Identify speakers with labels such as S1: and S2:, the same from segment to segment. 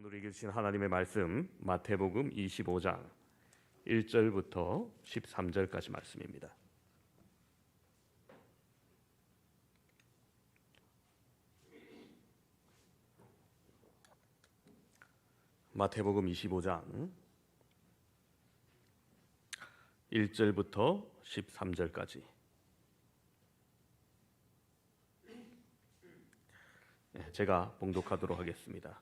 S1: 오늘 읽으신 하나님의 말씀 마태복음 25장 1절부터 13절까지 말씀입니다. 마태복음 25장 1절부터 13절까지. 제가 봉독하도록 하겠습니다.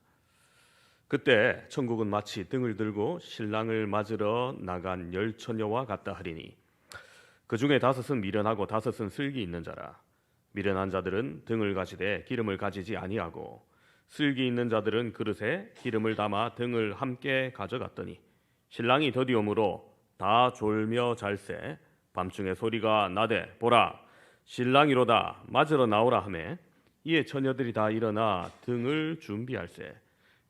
S1: 그때 천국은 마치 등을 들고 신랑을 맞으러 나간 열 처녀와 같다 하리니 그 중에 다섯은 미련하고 다섯은 슬기 있는 자라. 미련한 자들은 등을 가지되 기름을 가지지 아니하고 슬기 있는 자들은 그릇에 기름을 담아 등을 함께 가져갔더니 신랑이 더디오므로 다 졸며 잘새 밤중에 소리가 나되 보라 신랑이로다 맞으러 나오라 하매 이에 처녀들이 다 일어나 등을 준비할세.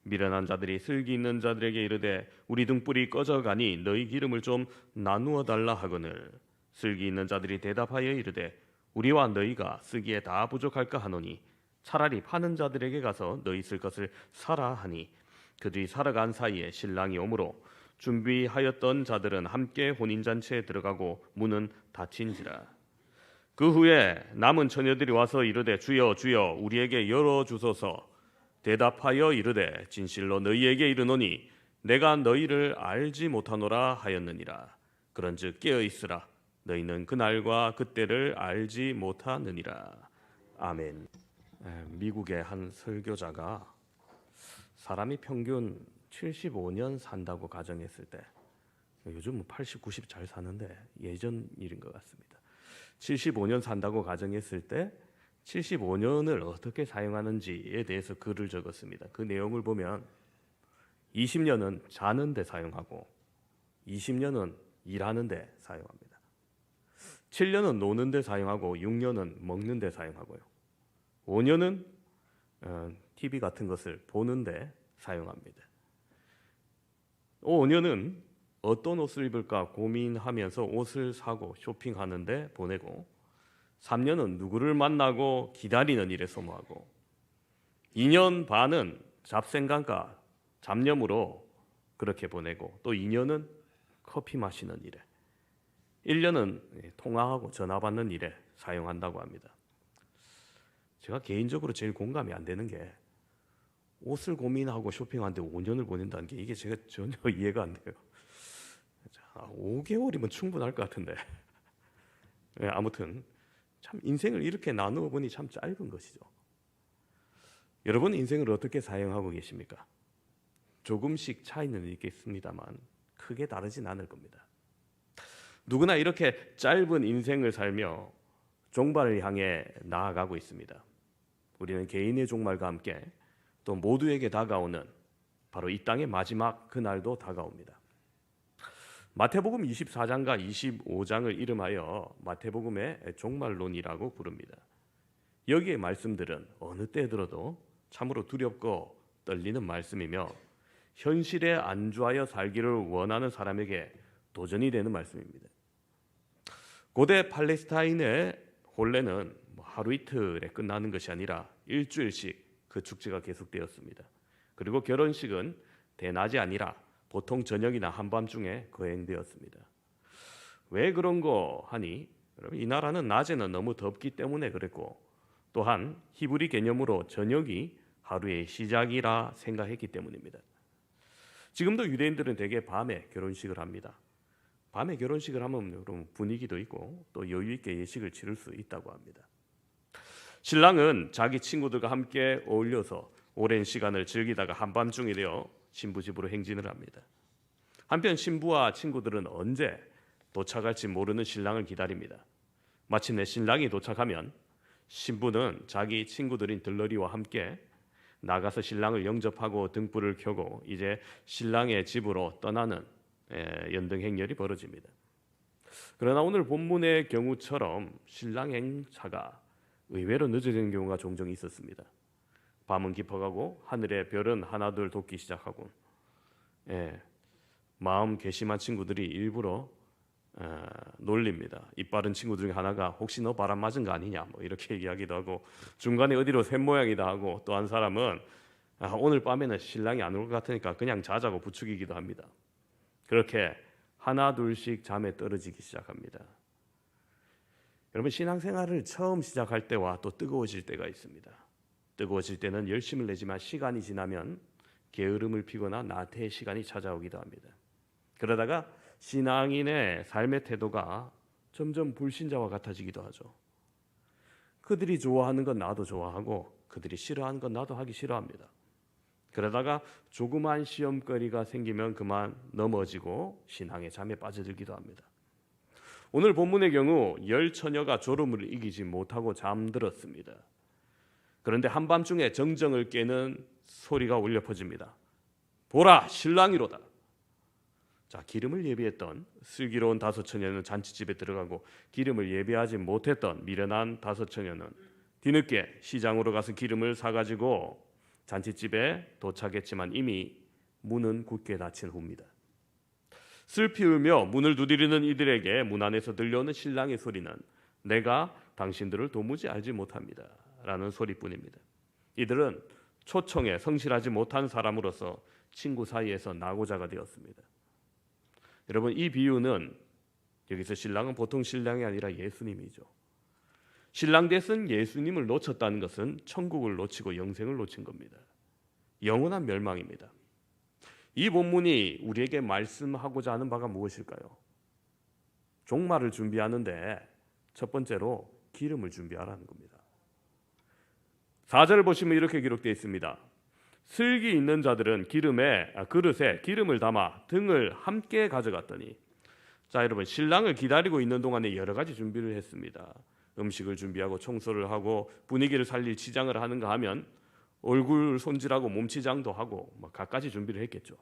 S1: 미련한 자들이 슬기 있는 자들에게 이르되 우리 등불이 꺼져가니 너희 기름을 좀 나누어 달라 하거늘 슬기 있는 자들이 대답하여 이르되 우리와 너희가 쓰기에 다 부족할까 하노니 차라리 파는 자들에게 가서 너희 쓸 것을 사라 하니 그들이 살아간 사이에 신랑이 오므로 준비하였던 자들은 함께 혼인잔치에 들어가고 문은 닫힌지라. 그 후에 남은 처녀들이 와서 이르되 주여 주여 우리에게 열어주소서. 대답하여 이르되 진실로 너희에게 이르노니 내가 너희를 알지 못하노라 하였느니라. 그런즉 깨어있으라. 너희는 그날과 그때를 알지 못하느니라. 아멘. 미국의 한 설교자가 사람이 평균 75년 산다고 가정했을 때, 요즘 80, 90 잘 사는데 예전 일인 것 같습니다. 75년 산다고 가정했을 때 75년을 어떻게 사용하는지에 대해서 글을 적었습니다. 그 내용을 보면 20년은 자는 데 사용하고 20년은 일하는 데 사용합니다. 7년은 노는 데 사용하고 6년은 먹는 데 사용하고요. 5년은 TV 같은 것을 보는 데 사용합니다. 5년은 어떤 옷을 입을까 고민하면서 옷을 사고 쇼핑하는 데 보내고 3년은 누구를 만나고 기다리는 일에 소모하고 2년 반은 잡생각과 잡념으로 그렇게 보내고 또 2년은 커피 마시는 일에 1년은 통화하고 전화 받는 일에 사용한다고 합니다. 제가 개인적으로 제일 공감이 안 되는 게 옷을 고민하고 쇼핑하는데 5년을 보낸다는 게 이게 제가 전혀 이해가 안 돼요. 5개월이면 충분할 것 같은데 아무튼 참 인생을 이렇게 나누어 보니 참 짧은 것이죠. 여러분 인생을 어떻게 사용하고 계십니까? 조금씩 차이는 있겠습니다만 크게 다르진 않을 겁니다. 누구나 이렇게 짧은 인생을 살며 종말을 향해 나아가고 있습니다. 우리는 개인의 종말과 함께 또 모두에게 다가오는 바로 이 땅의 마지막 그날도 다가옵니다. 마태복음 24장과 25장을 이름하여 마태복음의 종말론이라고 부릅니다. 여기의 말씀들은 어느 때 들어도 참으로 두렵고 떨리는 말씀이며 현실에 안주하여 살기를 원하는 사람에게 도전이 되는 말씀입니다. 고대 팔레스타인의 혼례는 하루 이틀에 끝나는 것이 아니라 일주일씩 그 축제가 계속되었습니다. 그리고 결혼식은 대낮이 아니라 보통 저녁이나 한밤중에 거행되었습니다. 왜 그런 거 하니 이 나라는 낮에는 너무 덥기 때문에 그랬고 또한 히브리 개념으로 저녁이 하루의 시작이라 생각했기 때문입니다. 지금도 유대인들은 대개 밤에 결혼식을 합니다. 밤에 결혼식을 하면 분위기도 있고 또 여유 있게 예식을 치를 수 있다고 합니다. 신랑은 자기 친구들과 함께 어울려서 오랜 시간을 즐기다가 한밤중이 되어 신부 집으로 행진을 합니다. 한편 신부와 친구들은 언제 도착할지 모르는 신랑을 기다립니다. 마침내 신랑이 도착하면 신부는 자기 친구들인 들러리와 함께 나가서 신랑을 영접하고 등불을 켜고 이제 신랑의 집으로 떠나는 연등 행렬이 벌어집니다. 그러나 오늘 본문의 경우처럼 신랑 행차가 의외로 늦어지는 경우가 종종 있었습니다. 밤은 깊어가고 하늘의 별은 하나둘 돋기 시작하고 마음 괘씸한 친구들이 일부러 놀립니다. 입 바른 친구 중에 하나가 혹시 너 바람 맞은 거 아니냐 뭐 이렇게 얘기하기도 하고 중간에 어디로 샌 모양이다 하고 또 한 사람은 오늘 밤에는 신랑이 안 올 것 같으니까 그냥 자자고 부추기기도 합니다. 그렇게 하나 둘씩 잠에 떨어지기 시작합니다. 여러분, 신앙생활을 처음 시작할 때와 또 뜨거워질 때가 있습니다. 뜨거워질 때는 열심을 내지만 시간이 지나면 게으름을 피거나 나태의 시간이 찾아오기도 합니다. 그러다가 신앙인의 삶의 태도가 점점 불신자와 같아지기도 하죠. 그들이 좋아하는 건 나도 좋아하고 그들이 싫어하는 건 나도 하기 싫어합니다. 그러다가 조그만 시험거리가 생기면 그만 넘어지고 신앙의 잠에 빠져들기도 합니다. 오늘 본문의 경우 10처녀가 졸음을 이기지 못하고 잠들었습니다. 그런데 한밤중에 정정을 깨는 소리가 울려 퍼집니다. 보라, 신랑이로다. 자, 기름을 예비했던 슬기로운 5처녀는 잔치집에 들어가고 기름을 예비하지 못했던 미련한 5처녀는 뒤늦게 시장으로 가서 기름을 사가지고 잔치집에 도착했지만 이미 문은 굳게 닫힌 후입니다. 슬피 울며 문을 두드리는 이들에게 문 안에서 들려오는 신랑의 소리는 내가 당신들을 도무지 알지 못합니다 라는 소리뿐입니다. 이들은 초청에 성실하지 못한 사람으로서 친구 사이에서 낙오자가 되었습니다. 여러분, 이 비유는 여기서 신랑은 보통 신랑이 아니라 예수님이죠. 신랑 대신 예수님을 놓쳤다는 것은 천국을 놓치고 영생을 놓친 겁니다. 영원한 멸망입니다. 이 본문이 우리에게 말씀하고자 하는 바가 무엇일까요? 종말을 준비하는데 첫 번째로 기름을 준비하라는 겁니다. 4절을 보시면 이렇게 기록되어 있습니다. 슬기 있는 자들은 그릇에 기름을 담아 등을 함께 가져갔더니, 자 여러분, 신랑을 기다리고 있는 동안에 여러 가지 준비를 했습니다. 음식을 준비하고 청소를 하고 분위기를 살릴 치장을 하는가 하면 얼굴 손질하고 몸치장도 하고 갖가지 준비를 했겠죠.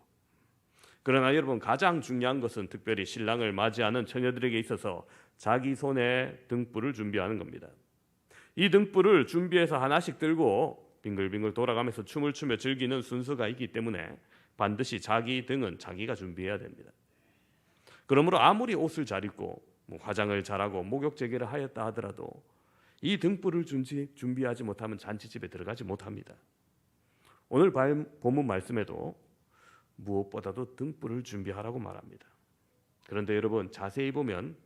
S1: 그러나 여러분, 가장 중요한 것은 특별히 신랑을 맞이하는 처녀들에게 있어서 자기 손에 등불을 준비하는 겁니다. 이 등불을 준비해서 하나씩 들고 빙글빙글 돌아가면서 춤을 추며 즐기는 순서가 있기 때문에 반드시 자기 등은 자기가 준비해야 됩니다. 그러므로 아무리 옷을 잘 입고 화장을 잘하고 목욕제계를 하였다 하더라도 이 등불을 준비하지 못하면 잔치집에 들어가지 못합니다. 오늘 본문 말씀에도 무엇보다도 등불을 준비하라고 말합니다. 그런데 여러분, 자세히 보면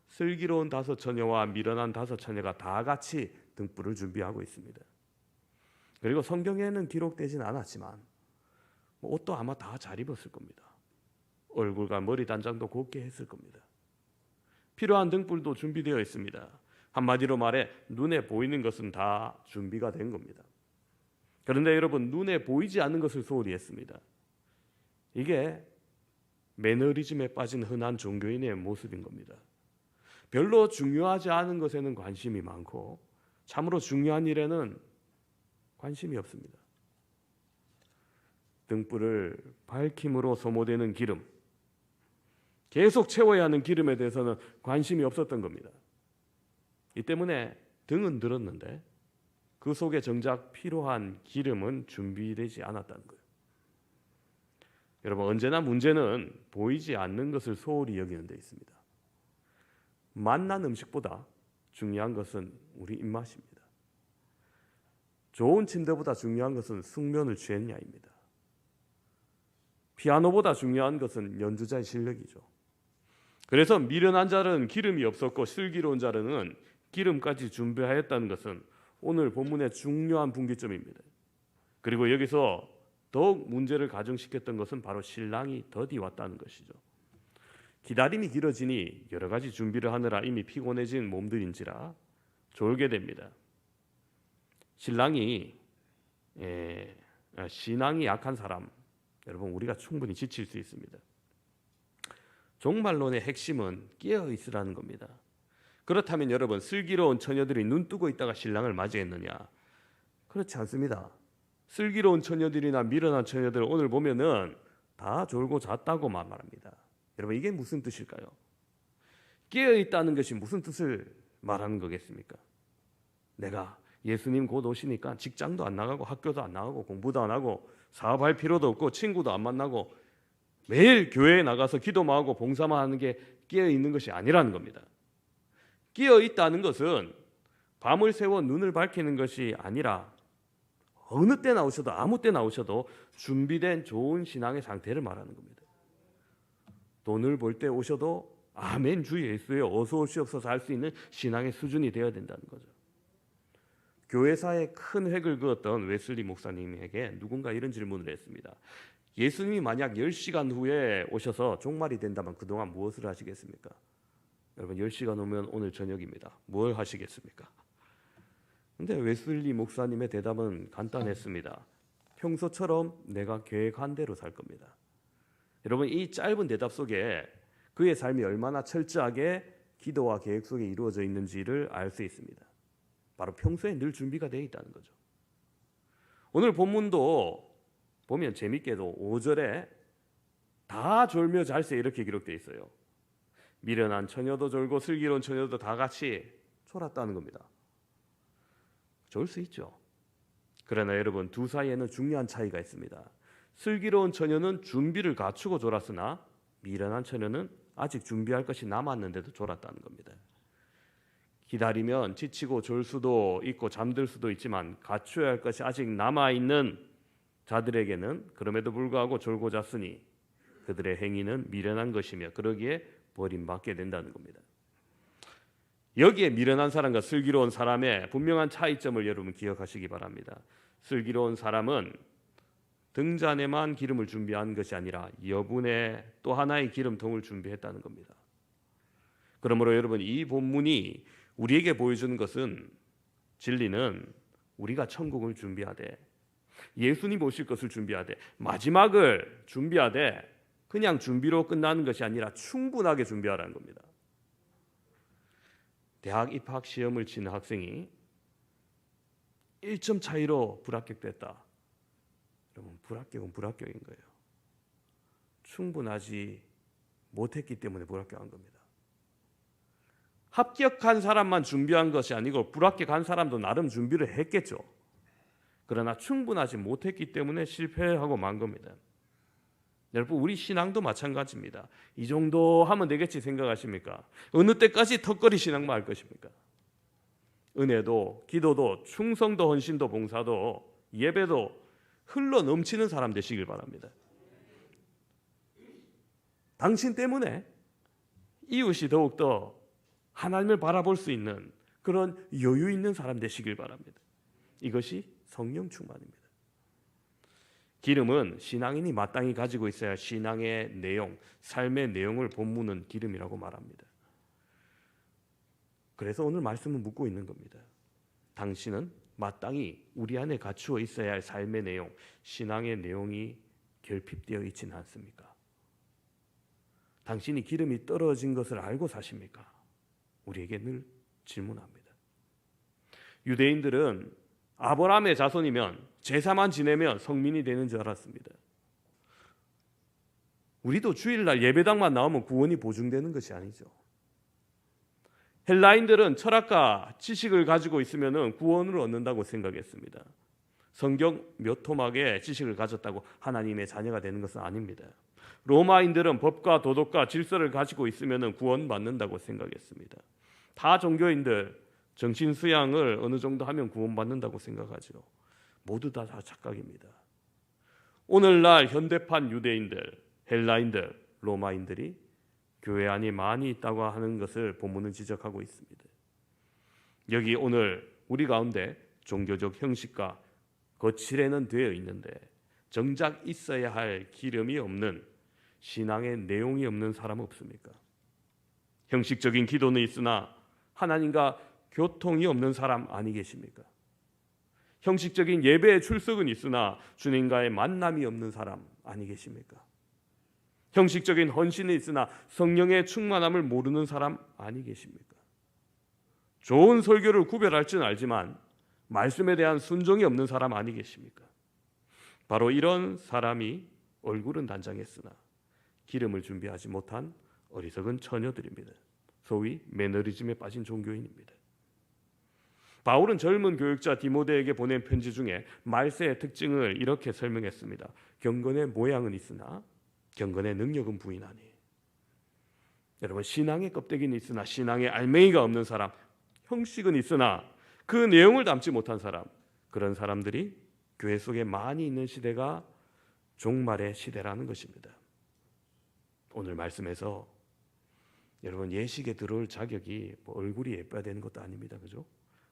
S1: 슬기로운 5처녀와 미련한 5처녀가 다 같이 등불을 준비하고 있습니다. 그리고 성경에는 기록되진 않았지만 옷도 아마 다 잘 입었을 겁니다. 얼굴과 머리 단장도 곱게 했을 겁니다. 필요한 등불도 준비되어 있습니다. 한마디로 말해 눈에 보이는 것은 다 준비가 된 겁니다. 그런데 여러분, 눈에 보이지 않는 것을 소홀히 했습니다. 이게 매너리즘에 빠진 흔한 종교인의 모습인 겁니다. 별로 중요하지 않은 것에는 관심이 많고 참으로 중요한 일에는 관심이 없습니다. 등불을 밝힘으로 소모되는 기름, 계속 채워야 하는 기름에 대해서는 관심이 없었던 겁니다. 이 때문에 등은 들었는데 그 속에 정작 필요한 기름은 준비되지 않았다는 거예요. 여러분, 언제나 문제는 보이지 않는 것을 소홀히 여기는 데 있습니다. 맛난 음식보다 중요한 것은 우리 입맛입니다. 좋은 침대보다 중요한 것은 숙면을 취했냐입니다. 피아노보다 중요한 것은 연주자의 실력이죠. 그래서 미련한 자는 기름이 없었고 슬기로운 자는 기름까지 준비하였다는 것은 오늘 본문의 중요한 분기점입니다. 그리고 여기서 더욱 문제를 가중시켰던 것은 바로 신랑이 더디 왔다는 것이죠. 기다림이 길어지니 여러 가지 준비를 하느라 이미 피곤해진 몸들인지라 졸게 됩니다. 신랑이 신앙이 약한 사람, 여러분, 우리가 충분히 지칠 수 있습니다. 종말론의 핵심은 깨어 있으라는 겁니다. 그렇다면 여러분, 슬기로운 처녀들이 눈 뜨고 있다가 신랑을 맞이했느냐? 그렇지 않습니다. 슬기로운 처녀들이나 미련한 처녀들 오늘 보면은 다 졸고 잤다고만 말합니다. 여러분, 이게 무슨 뜻일까요? 깨어 있다는 것이 무슨 뜻을 말하는 거겠습니까? 내가 예수님 곧 오시니까 직장도 안 나가고 학교도 안 나가고 공부도 안 하고 사업할 필요도 없고 친구도 안 만나고 매일 교회에 나가서 기도만 하고 봉사만 하는 게 깨어 있는 것이 아니라는 겁니다. 깨어 있다는 것은 밤을 새워 눈을 밝히는 것이 아니라 어느 때 나오셔도 아무 때 나오셔도 준비된 좋은 신앙의 상태를 말하는 겁니다. 돈을 벌 때 오셔도 아멘 주 예수여 어서 오시옵소서 할 수 있는 신앙의 수준이 되어야 된다는 거죠. 교회사에 큰 획을 그었던 웨슬리 목사님에게 누군가 이런 질문을 했습니다. 예수님이 만약 10시간 후에 오셔서 종말이 된다면 그동안 무엇을 하시겠습니까? 여러분 10시간 오면 오늘 저녁입니다. 뭘 하시겠습니까? 근데 웨슬리 목사님의 대답은 간단했습니다. 평소처럼 내가 계획한 대로 살 겁니다. 여러분 이 짧은 대답 속에 그의 삶이 얼마나 철저하게 기도와 계획 속에 이루어져 있는지를 알 수 있습니다. 바로 평소에 늘 준비가 되어 있다는 거죠. 오늘 본문도 보면 재밌게도 5절에 다 졸며 잘세 이렇게 기록되어 있어요. 미련한 처녀도 졸고 슬기로운 처녀도 다 같이 졸았다는 겁니다. 졸 수 있죠. 그러나 여러분 두 사이에는 중요한 차이가 있습니다. 슬기로운 처녀는 준비를 갖추고 졸았으나 미련한 처녀는 아직 준비할 것이 남았는데도 졸았다는 겁니다. 기다리면 지치고 졸 수도 있고 잠들 수도 있지만 갖춰야 할 것이 아직 남아있는 자들에게는 그럼에도 불구하고 졸고 잤으니 그들의 행위는 미련한 것이며 그러기에 버림받게 된다는 겁니다. 여기에 미련한 사람과 슬기로운 사람의 분명한 차이점을 여러분 기억하시기 바랍니다. 슬기로운 사람은 등잔에만 기름을 준비한 것이 아니라 여분의 또 하나의 기름통을 준비했다는 겁니다. 그러므로 여러분 이 본문이 우리에게 보여주는 것은 진리는 우리가 천국을 준비하되 예수님 오실 것을 준비하되 마지막을 준비하되 그냥 준비로 끝나는 것이 아니라 충분하게 준비하라는 겁니다. 대학 입학 시험을 치는 학생이 1점 차이로 불합격됐다. 여러분 불합격은 불합격인 거예요. 충분하지 못했기 때문에 불합격한 겁니다. 합격한 사람만 준비한 것이 아니고 불합격한 사람도 나름 준비를 했겠죠. 그러나 충분하지 못했기 때문에 실패하고 만 겁니다. 여러분 우리 신앙도 마찬가지입니다. 이 정도 하면 되겠지 생각하십니까? 어느 때까지 턱걸이 신앙만 할 것입니까? 은혜도 기도도 충성도 헌신도 봉사도 예배도 흘러 넘치는 사람 되시길 바랍니다. 당신 때문에 이웃이 더욱더 하나님을 바라볼 수 있는 그런 여유 있는 사람 되시길 바랍니다. 이것이 성령 충만입니다. 기름은 신앙인이 마땅히 가지고 있어야 할 신앙의 내용, 삶의 내용을 본문은 기름이라고 말합니다. 그래서 오늘 말씀은 묻고 있는 겁니다. 당신은 마땅히 우리 안에 갖추어 있어야 할 삶의 내용, 신앙의 내용이 결핍되어 있지는 않습니까? 당신이 기름이 떨어진 것을 알고 사십니까? 우리에게 늘 질문합니다. 유대인들은 아브라함의 자손이면 제사만 지내면 성민이 되는 줄 알았습니다. 우리도 주일날 예배당만 나오면 구원이 보증되는 것이 아니죠. 헬라인들은 철학과 지식을 가지고 있으면 구원을 얻는다고 생각했습니다. 성경 몇 토막의 지식을 가졌다고 하나님의 자녀가 되는 것은 아닙니다. 로마인들은 법과 도덕과 질서를 가지고 있으면 구원받는다고 생각했습니다. 타 종교인들 정신 수양을 어느 정도 하면 구원받는다고 생각하죠. 모두 다 착각입니다. 오늘날 현대판 유대인들, 헬라인들, 로마인들이 교회 안에 많이 있다고 하는 것을 본문은 지적하고 있습니다. 여기 오늘 우리 가운데 종교적 형식과 거칠에는 되어 있는데 정작 있어야 할 기름이 없는 신앙의 내용이 없는 사람 없습니까? 형식적인 기도는 있으나 하나님과 교통이 없는 사람 아니 계십니까? 형식적인 예배의 출석은 있으나 주님과의 만남이 없는 사람 아니 계십니까? 형식적인 헌신이 있으나 성령의 충만함을 모르는 사람 아니 계십니까? 좋은 설교를 구별할 줄 알지만 말씀에 대한 순종이 없는 사람 아니 계십니까? 바로 이런 사람이 얼굴은 단장했으나 기름을 준비하지 못한 어리석은 처녀들입니다. 소위 매너리즘에 빠진 종교인입니다. 바울은 젊은 교육자 디모데에게 보낸 편지 중에 말세의 특징을 이렇게 설명했습니다. 경건의 모양은 있으나 경건의 능력은 부인하니. 여러분 신앙의 껍데기는 있으나 신앙의 알맹이가 없는 사람, 형식은 있으나 그 내용을 담지 못한 사람, 그런 사람들이 교회 속에 많이 있는 시대가 종말의 시대라는 것입니다. 오늘 말씀에서 여러분 예식에 들어올 자격이 뭐 얼굴이 예뻐야 되는 것도 아닙니다. 그죠?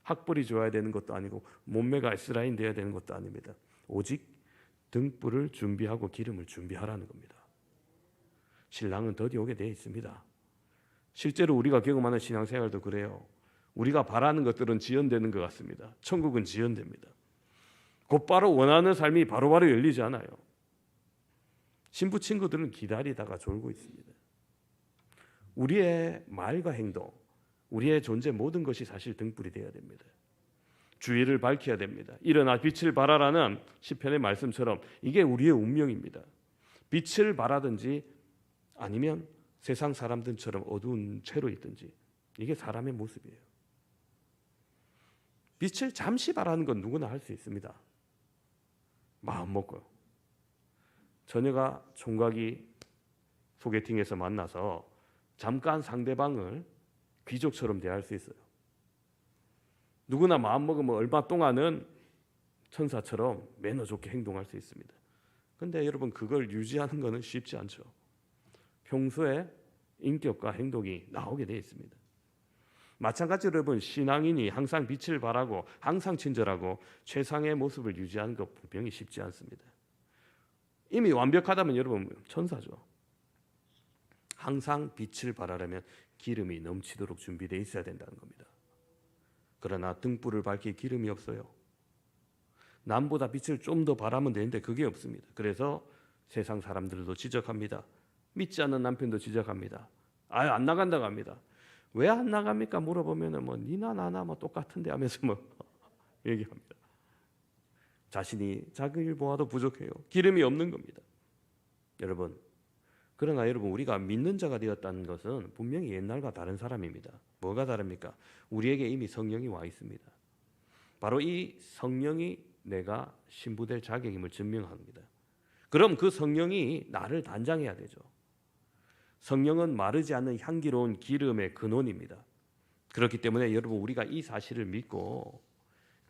S1: 학벌이 좋아야 되는 것도 아니고 몸매가 S라인 돼야 되는 것도 아닙니다. 오직 등불을 준비하고 기름을 준비하라는 겁니다. 신랑은 더디 오게 되어 있습니다. 실제로 우리가 경험하는 신앙생활도 그래요. 우리가 바라는 것들은 지연되는 것 같습니다. 천국은 지연됩니다. 곧바로 원하는 삶이 바로바로 열리지 않아요. 신부 친구들은 기다리다가 졸고 있습니다. 우리의 말과 행동, 우리의 존재 모든 것이 사실 등불이 되어야 됩니다. 주의를 밝혀야 됩니다. 일어나 빛을 발하라는 시편의 말씀처럼 이게 우리의 운명입니다. 빛을 발하든지 아니면 세상 사람들처럼 어두운 채로 있든지 이게 사람의 모습이에요. 빛을 잠시 발하는 건 누구나 할 수 있습니다. 마음 먹고요. 처녀가 총각이 소개팅에서 만나서 잠깐 상대방을 귀족처럼 대할 수 있어요. 누구나 마음 먹으면 얼마 동안은 천사처럼 매너 좋게 행동할 수 있습니다. 그런데 여러분 그걸 유지하는 것은 쉽지 않죠. 평소에 인격과 행동이 나오게 되어 있습니다. 마찬가지로 여러분 신앙인이 항상 빛을 발하고 항상 친절하고 최상의 모습을 유지하는 것 분명히 쉽지 않습니다. 이미 완벽하다면 여러분 천사죠. 항상 빛을 발하려면 기름이 넘치도록 준비되어 있어야 된다는 겁니다. 그러나 등불을 밝힐 기름이 없어요. 남보다 빛을 좀 더 발하면 되는데 그게 없습니다. 그래서 세상 사람들도 지적합니다. 믿지 않는 남편도 지적합니다. 아유 안 나간다고 합니다. 왜 안 나갑니까? 물어보면은 뭐 니나 나나 뭐 똑같은데 하면서 뭐 얘기합니다. 자신이 자기를 보아도 부족해요. 기름이 없는 겁니다. 여러분, 그러나 여러분 우리가 믿는 자가 되었다는 것은 분명히 옛날과 다른 사람입니다. 뭐가 다릅니까? 우리에게 이미 성령이 와 있습니다. 바로 이 성령이 내가 신부될 자격임을 증명합니다. 그럼 그 성령이 나를 단장해야 되죠. 성령은 마르지 않는 향기로운 기름의 근원입니다. 그렇기 때문에 여러분 우리가 이 사실을 믿고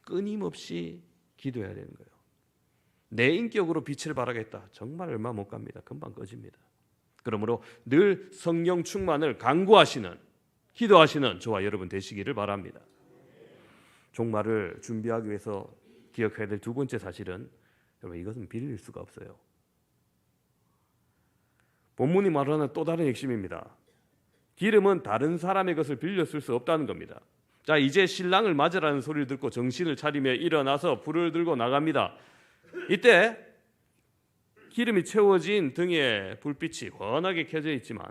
S1: 끊임없이 기도해야 되는 거예요. 내 인격으로 빛을 발하겠다. 정말 얼마 못 갑니다. 금방 꺼집니다. 그러므로 늘 성령 충만을 간구하시는 기도하시는 저와 여러분 되시기를 바랍니다. 종말을 준비하기 위해서 기억해야 될 두 번째 사실은 여러분 이것은 빌릴 수가 없어요. 본문이 말하는 또 다른 핵심입니다. 기름은 다른 사람의 것을 빌려 쓸 수 없다는 겁니다. 자, 이제 신랑을 맞으라는 소리를 듣고 정신을 차리며 일어나서 불을 들고 나갑니다. 이때 기름이 채워진 등에 불빛이 환하게 켜져 있지만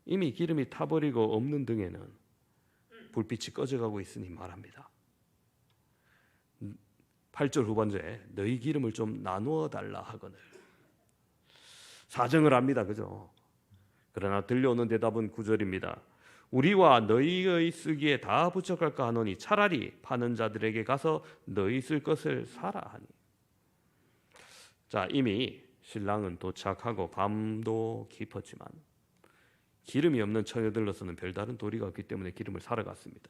S1: 이미 기름이 타버리고 없는 등에는 불빛이 꺼져가고 있으니 말합니다. 8절 후반절에 너희 기름을 좀 나누어 달라 하거늘. 사정을 합니다. 그죠? 그러나 들려오는 대답은 9절입니다. 우리와 너희의 쓰기에 다 부족할까 하노니 차라리 파는 자들에게 가서 너희 쓸 것을 사라 하니. 자, 이미 신랑은 도착하고 밤도 깊었지만 기름이 없는 처녀들로서는 별다른 도리가 없기 때문에 기름을 사러 갔습니다.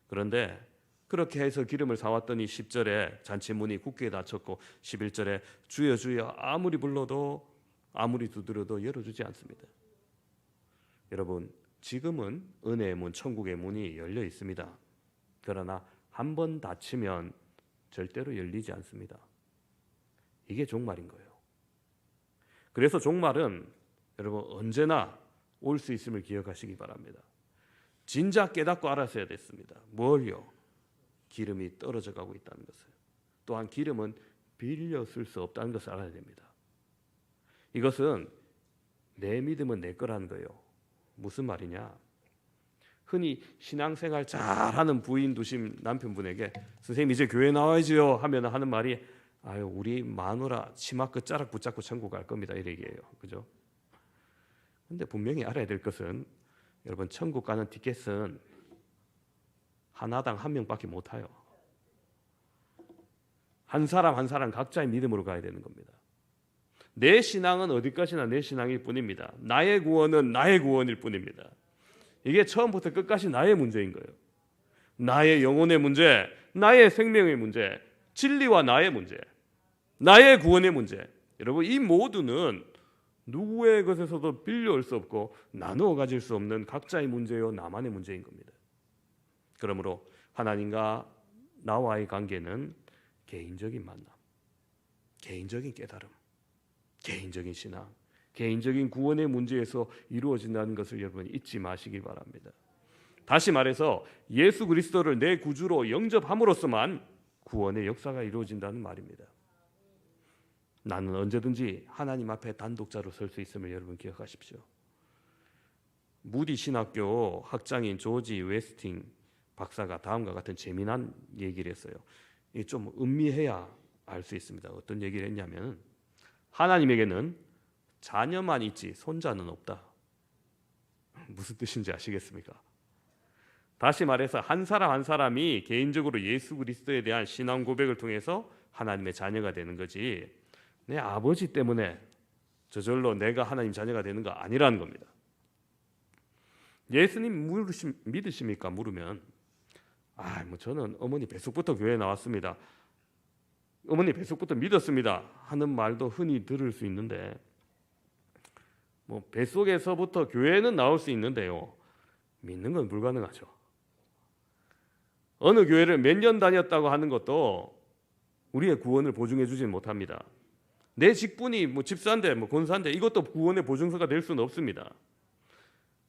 S1: 그런데 그렇게 해서 기름을 사왔더니 10절에 잔치문이 굳게 닫혔고 11절에 주여 주여 아무리 불러도 아무리 두드려도 열어주지 않습니다. 여러분 지금은 은혜의 문, 천국의 문이 열려 있습니다. 그러나 한 번 닫히면 절대로 열리지 않습니다. 이게 종말인 거예요. 그래서 종말은 여러분 언제나 올 수 있음을 기억하시기 바랍니다. 진작 깨닫고 알았어야 됐습니다. 뭘요? 기름이 떨어져 가고 있다는 것을. 또한 기름은 빌려 쓸 수 없다는 것을 알아야 됩니다. 이것은 내 믿음은 내 거라는 거예요. 무슨 말이냐? 흔히 신앙생활 잘하는 부인 두신 남편분에게 선생님 이제 교회 나와야지요 하면 하는 말이 아유 우리 마누라 치마 끝자락 붙잡고 천국 갈 겁니다 이 얘기예요. 그죠? 근데 분명히 알아야 될 것은 여러분 천국 가는 티켓은 하나당 한 명밖에 못 타요. 한 사람 한 사람 각자의 믿음으로 가야 되는 겁니다. 내 신앙은 어디까지나 내 신앙일 뿐입니다. 나의 구원은 나의 구원일 뿐입니다. 이게 처음부터 끝까지 나의 문제인 거예요. 나의 영혼의 문제, 나의 생명의 문제, 진리와 나의 문제, 나의 구원의 문제. 여러분, 이 모두는 누구의 것에서도 빌려올 수 없고 나누어 가질 수 없는 각자의 문제요, 나만의 문제인 겁니다. 그러므로 하나님과 나와의 관계는 개인적인 만남, 개인적인 깨달음, 개인적인 신앙, 개인적인 구원의 문제에서 이루어진다는 것을 여러분 잊지 마시기 바랍니다. 다시 말해서 예수 그리스도를 내 구주로 영접함으로써만 구원의 역사가 이루어진다는 말입니다. 나는 언제든지 하나님 앞에 단독자로 설 수 있음을 여러분 기억하십시오. 무디 신학교 학장인 조지 웨스팅 박사가 다음과 같은 재미난 얘기를 했어요. 이게 좀 음미해야 알 수 있습니다. 어떤 얘기를 했냐면, 하나님에게는 자녀만 있지 손자는 없다. 무슨 뜻인지 아시겠습니까? 다시 말해서 한 사람 한 사람이 개인적으로 예수 그리스도에 대한 신앙 고백을 통해서 하나님의 자녀가 되는 거지, 내 아버지 때문에 저절로 내가 하나님 자녀가 되는 거 아니라는 겁니다. 예수님 믿으십니까? 물으면 저는 어머니 뱃속부터 교회에 나왔습니다, 어머니 뱃속부터 믿었습니다 하는 말도 흔히 들을 수 있는데, 뱃속에서부터 교회는 나올 수 있는데요, 믿는 건 불가능하죠. 어느 교회를 몇 년 다녔다고 하는 것도 우리의 구원을 보증해 주지는 못합니다. 내 직분이 집사인데 권사인데 이것도 구원의 보증서가 될 수는 없습니다.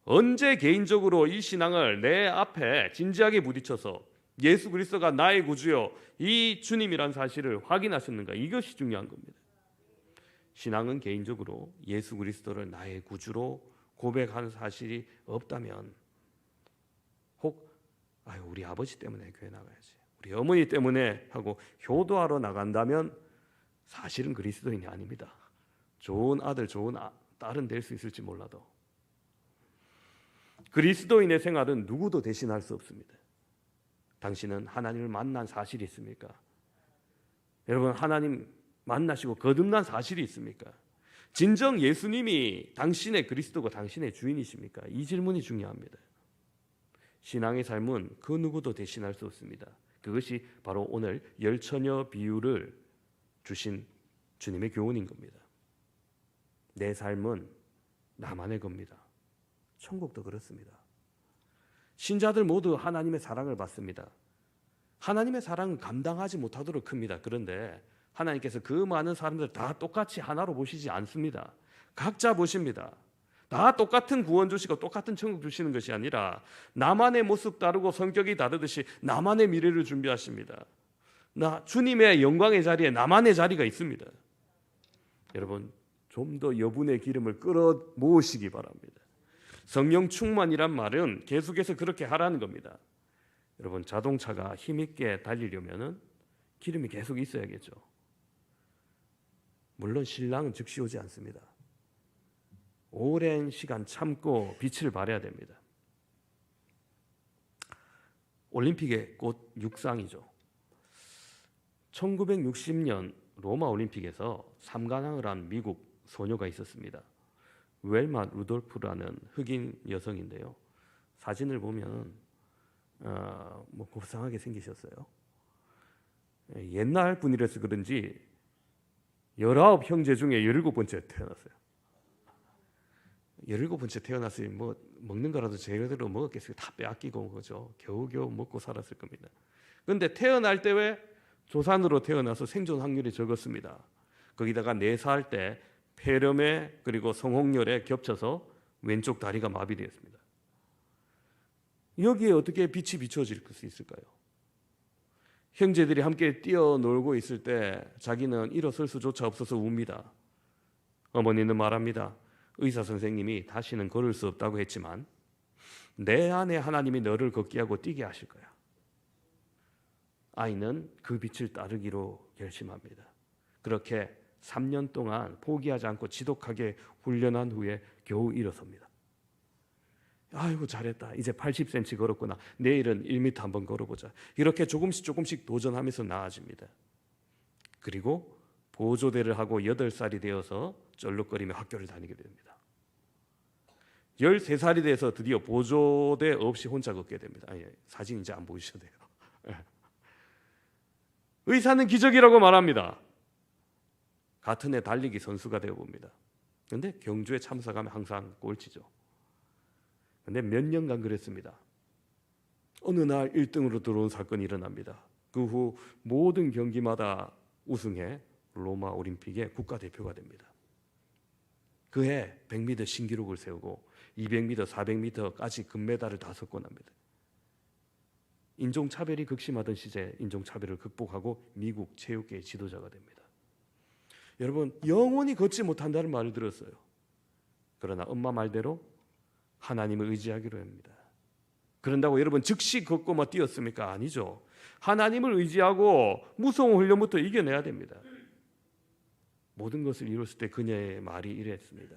S1: 언제 개인적으로 이 신앙을 내 앞에 진지하게 부딪혀서 예수 그리스도가 나의 구주요, 이 주님이란 사실을 확인하셨는가, 이것이 중요한 겁니다. 신앙은 개인적으로 예수 그리스도를 나의 구주로 고백하는 사실이 없다면, 혹 우리 아버지 때문에 교회 나가야지, 우리 어머니 때문에 하고 효도하러 나간다면 사실은 그리스도인이 아닙니다. 좋은 아들, 좋은 딸은 될 수 있을지 몰라도 그리스도인의 생활은 누구도 대신할 수 없습니다. 당신은 하나님을 만난 사실이 있습니까? 여러분, 하나님 만나시고 거듭난 사실이 있습니까? 진정 예수님이 당신의 그리스도고 당신의 주인이십니까? 이 질문이 중요합니다. 신앙의 삶은 그 누구도 대신할 수 없습니다. 그것이 바로 오늘 열처녀 비유를 주신 주님의 교훈인 겁니다. 내 삶은 나만의 겁니다. 천국도 그렇습니다. 신자들 모두 하나님의 사랑을 받습니다. 하나님의 사랑은 감당하지 못하도록 큽니다. 그런데 하나님께서 그 많은 사람들 다 똑같이 하나로 보시지 않습니다. 각자 보십니다. 다 똑같은 구원 주시고 똑같은 천국 주시는 것이 아니라 나만의 모습 다르고 성격이 다르듯이 나만의 미래를 준비하십니다. 주님의 영광의 자리에 나만의 자리가 있습니다. 여러분, 좀 더 여분의 기름을 끌어 모으시기 바랍니다. 성령 충만이란 말은 계속해서 그렇게 하라는 겁니다. 여러분, 자동차가 힘있게 달리려면 기름이 계속 있어야겠죠. 물론 신랑은 즉시 오지 않습니다. 오랜 시간 참고 빛을 발해야 됩니다. 올림픽의 꽃 육상이죠. 1960년 로마 올림픽에서 3관왕을 한 미국 소녀가 있었습니다. 웰마 루돌프라는 흑인 여성인데요. 사진을 보면 곱상하게 생기셨어요. 옛날 분이라서 그런지 19형제 중에 17번째 태어났어요. 17번째 태어났으니 먹는 거라도 제대로 먹었겠어요. 다 빼앗기고 그죠. 겨우겨우 먹고 살았을 겁니다. 그런데 태어날 때 왜 조산으로 태어나서 생존 확률이 적었습니다. 거기다가 4살 때 폐렴에 그리고 성홍열에 겹쳐서 왼쪽 다리가 마비되었습니다. 여기에 어떻게 빛이 비춰질 수 있을까요? 형제들이 함께 뛰어놀고 있을 때 자기는 일어설 수조차 없어서 웁니다. 어머니는 말합니다. 의사 선생님이 다시는 걸을 수 없다고 했지만 내 안에 하나님이 너를 걷게 하고 뛰게 하실 거야. 아이는 그 빛을 따르기로 결심합니다. 그렇게 3년 동안 포기하지 않고 지독하게 훈련한 후에 겨우 일어섭니다. 아이고 잘했다. 이제 80cm 걸었구나. 내일은 1m 한번 걸어보자. 이렇게 조금씩 도전하면서 나아집니다. 그리고 보조대를 하고 8살이 되어서 쩔룩거리며 학교를 다니게 됩니다. 13살이 돼서 드디어 보조대 없이 혼자 걷게 됩니다. 사진 이제 안 보이셔도 돼요. 의사는 기적이라고 말합니다. 같은 해 달리기 선수가 되어봅니다. 그런데 경주에 참석하면 항상 꼴찌죠. 그런데 몇 년간 그랬습니다. 어느 날 1등으로 들어온 사건이 일어납니다. 그 후 모든 경기마다 우승해 로마 올림픽의 국가대표가 됩니다. 그해 100m 신기록을 세우고 200m, 400m까지 금메달을 5건 합니다. 인종차별이 극심하던 시제 인종차별을 극복하고 미국 체육계의 지도자가 됩니다. 여러분, 영원히 걷지 못한다는 말을 들었어요. 그러나 엄마 말대로 하나님을 의지하기로 합니다. 그런다고 여러분 즉시 걷고 막 뛰었습니까? 아니죠. 하나님을 의지하고 무서운 훈련부터 이겨내야 됩니다. 모든 것을 이뤘을 때 그녀의 말이 이랬습니다.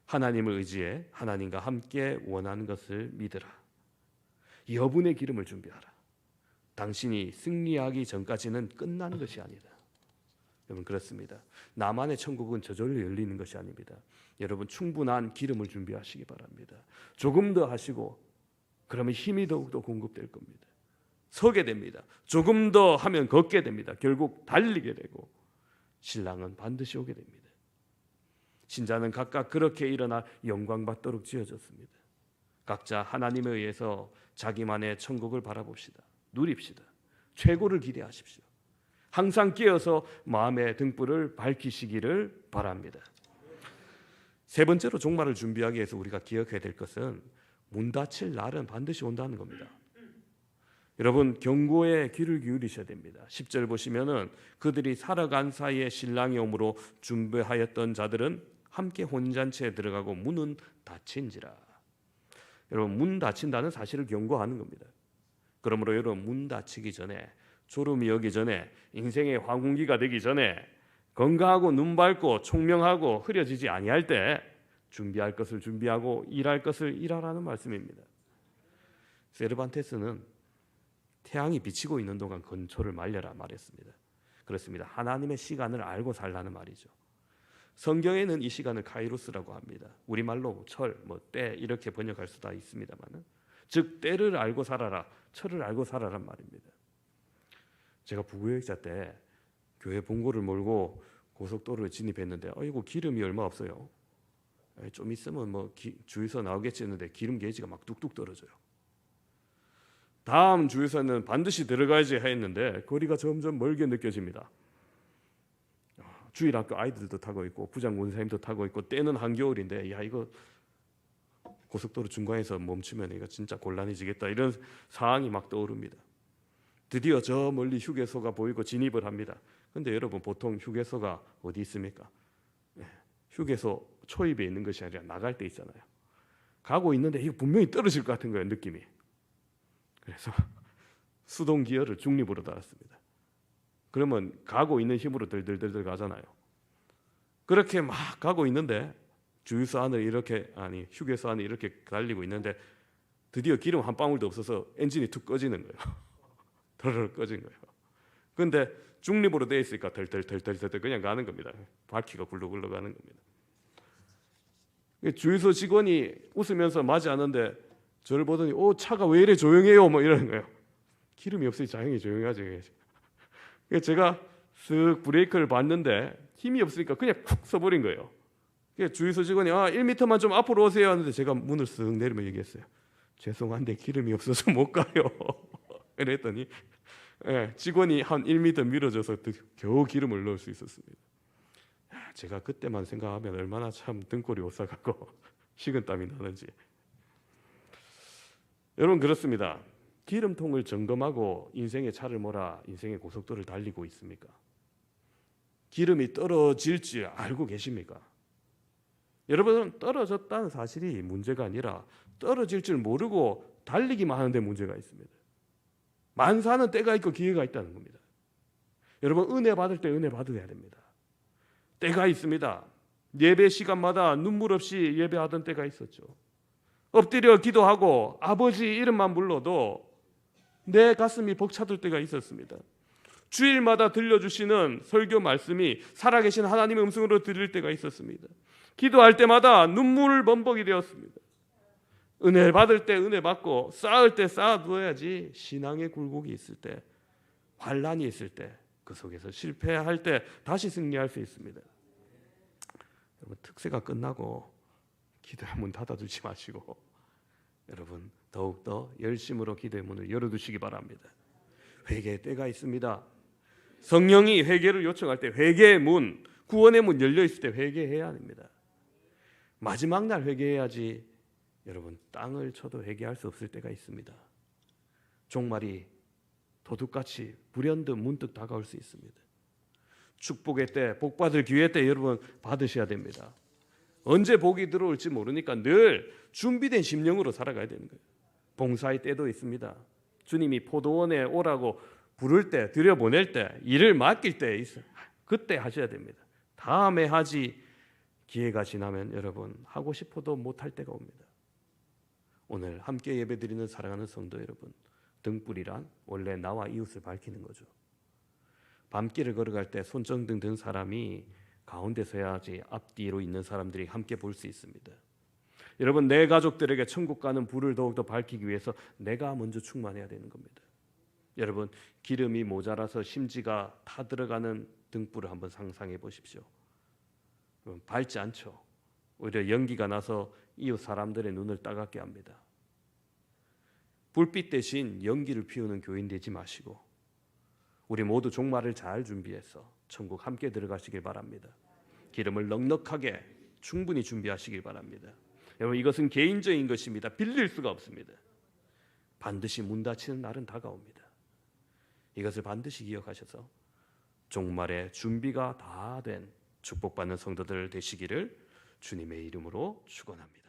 S1: 하나님을 의지해 하나님과 함께 원하는 것을 믿으라. 여분의 기름을 준비하라. 당신이 승리하기 전까지는 끝나는 것이 아니다. 여러분, 그렇습니다. 나만의 천국은 저절로 열리는 것이 아닙니다. 여러분, 충분한 기름을 준비하시기 바랍니다. 조금 더 하시고 그러면 힘이 더욱더 공급될 겁니다. 서게 됩니다. 조금 더 하면 걷게 됩니다. 결국 달리게 되고 신랑은 반드시 오게 됩니다. 신자는 각각 그렇게 일어나 영광받도록 지어졌습니다. 각자 하나님에 의해서 자기만의 천국을 바라봅시다. 누립시다. 최고를 기대하십시오. 항상 깨어서 마음의 등불을 밝히시기를 바랍니다. 세 번째로 종말을 준비하기 위해서 우리가 기억해야 될 것은 문 닫힐 날은 반드시 온다는 겁니다. 여러분, 경고에 귀를 기울이셔야 됩니다. 10절 보시면은 그들이 살아간 사이에 신랑이 오므로 준비하였던 자들은 함께 혼잔치에 들어가고 문은 닫힌지라. 여러분, 문 닫힌다는 사실을 경고하는 겁니다. 그러므로 여러분, 문 닫히기 전에, 졸음이 오기 전에, 인생의 황혼기가 되기 전에 건강하고 눈 밝고 총명하고 흐려지지 아니할 때 준비할 것을 준비하고 일할 것을 일하라는 말씀입니다. 세르반테스는 태양이 비치고 있는 동안 건초를 말려라 말했습니다. 그렇습니다. 하나님의 시간을 알고 살라는 말이죠. 성경에는 이 시간을 카이로스라고 합니다. 우리말로 철, 때 이렇게 번역할 수도 있습니다만, 즉 때를 알고 살아라, 철을 알고 살아란 말입니다. 제가 부교역자 때 교회 본고를 몰고 고속도로를 진입했는데 아이고 기름이 얼마 없어요. 좀 있으면 주유소 나오겠지 했는데 기름 게이지가 막 뚝뚝 떨어져요. 다음 주유소는 반드시 들어가야지 했는데 거리가 점점 멀게 느껴집니다. 주일학교 아이들도 타고 있고 부장 원사님도 타고 있고 때는 한겨울인데 야 이거 고속도로 중간에서 멈추면 이거 진짜 곤란해지겠다 이런 상황이 막 떠오릅니다. 드디어 저 멀리 휴게소가 보이고 진입을 합니다. 그런데 여러분 보통 휴게소가 어디 있습니까? 휴게소 초입에 있는 것이 아니라 나갈 때 있잖아요. 가고 있는데 이거 분명히 떨어질 것 같은 거예요, 느낌이. 그래서 수동 기어를 중립으로 달았습니다. 그러면 가고 있는 힘으로 들들들들 가잖아요. 그렇게 막 가고 있는데 주유소 안을 휴게소 안을 이렇게 달리고 있는데 드디어 기름 한 방울도 없어서 엔진이 툭 꺼지는 거예요. 더러러 꺼진 거예요. 그런데 중립으로 돼 있으니까 덜덜덜덜덜 그냥 가는 겁니다. 바퀴가 굴러굴러 가는 겁니다. 주유소 직원이 웃으면서 맞이하는데 저를 보더니 차가 왜 이래 조용해요? 이러는 거예요. 기름이 없으니 당연히 조용하죠. 그래서 제가 쓱 브레이크를 밟는데 힘이 없으니까 그냥 쿡 서버린 거예요. 주유소 직원이 1m만 좀 앞으로 오세요 하는데 제가 문을 쓱 내리며 얘기했어요. 죄송한데 기름이 없어서 못 가요. 그랬더니 직원이 한 1m 밀어줘서 겨우 기름을 넣을 수 있었습니다. 제가 그때만 생각하면 얼마나 참 등골이 오싹하고 식은땀이 나는지. 여러분 그렇습니다. 기름통을 점검하고 인생의 차를 몰아 인생의 고속도로를 달리고 있습니까? 기름이 떨어질 줄 알고 계십니까? 여러분은 떨어졌다는 사실이 문제가 아니라 떨어질 줄 모르고 달리기만 하는데 문제가 있습니다. 만사는 때가 있고 기회가 있다는 겁니다. 여러분 은혜 받을 때 은혜 받아야 됩니다. 때가 있습니다. 예배 시간마다 눈물 없이 예배하던 때가 있었죠. 엎드려 기도하고 아버지 이름만 불러도 내 가슴이 벅차들 때가 있었습니다. 주일마다 들려주시는 설교 말씀이 살아계신 하나님의 음성으로 들릴 때가 있었습니다. 기도할 때마다 눈물 범벅이 되었습니다. 은혜 받을 때 은혜 받고 쌓을 때 쌓아두어야지 신앙의 굴곡이 있을 때 환란이 있을 때, 그 속에서 실패할 때 다시 승리할 수 있습니다. 여러분, 특세가 끝나고 기도의 문 닫아두지 마시고 여러분 더욱더 열심으로 기도의 문을 열어두시기 바랍니다. 회개의 때가 있습니다. 성령이 회개를 요청할 때 회개의 문, 구원의 문 열려 있을 때 회개해야 합니다. 마지막 날 회개해야지. 여러분, 땅을 쳐도 회개할 수 없을 때가 있습니다. 종말이 도둑같이 불현듯 문득 다가올 수 있습니다. 축복의 때, 복받을 기회 때 여러분 받으셔야 됩니다. 언제 복이 들어올지 모르니까 늘 준비된 심령으로 살아가야 되는 거예요. 봉사의 때도 있습니다. 주님이 포도원에 오라고 부를 때, 들여보낼 때, 일을 맡길 때 있어요. 그때 하셔야 됩니다. 다음에 하지. 기회가 지나면 여러분 하고 싶어도 못할 때가 옵니다. 오늘 함께 예배드리는 사랑하는 성도 여러분, 등불이란 원래 나와 이웃을 밝히는 거죠. 밤길을 걸어갈 때 손전등 든 사람이 가운데 서야지 앞뒤로 있는 사람들이 함께 볼 수 있습니다. 여러분, 내 가족들에게 천국 가는 불을 더욱더 밝히기 위해서 내가 먼저 충만해야 되는 겁니다. 여러분, 기름이 모자라서 심지가 타들어가는 등불을 한번 상상해 보십시오. 밝지 않죠. 오히려 연기가 나서 이웃 사람들의 눈을 따갑게 합니다. 불빛 대신 연기를 피우는 교인 되지 마시고 우리 모두 종말을 잘 준비해서 천국 함께 들어가시길 바랍니다. 기름을 넉넉하게 충분히 준비하시길 바랍니다. 여러분, 이것은 개인적인 것입니다. 빌릴 수가 없습니다. 반드시 문 닫히는 날은 다가옵니다. 이것을 반드시 기억하셔서 종말의 준비가 다 된 축복받는 성도들 되시기를 주님의 이름으로 축원합니다.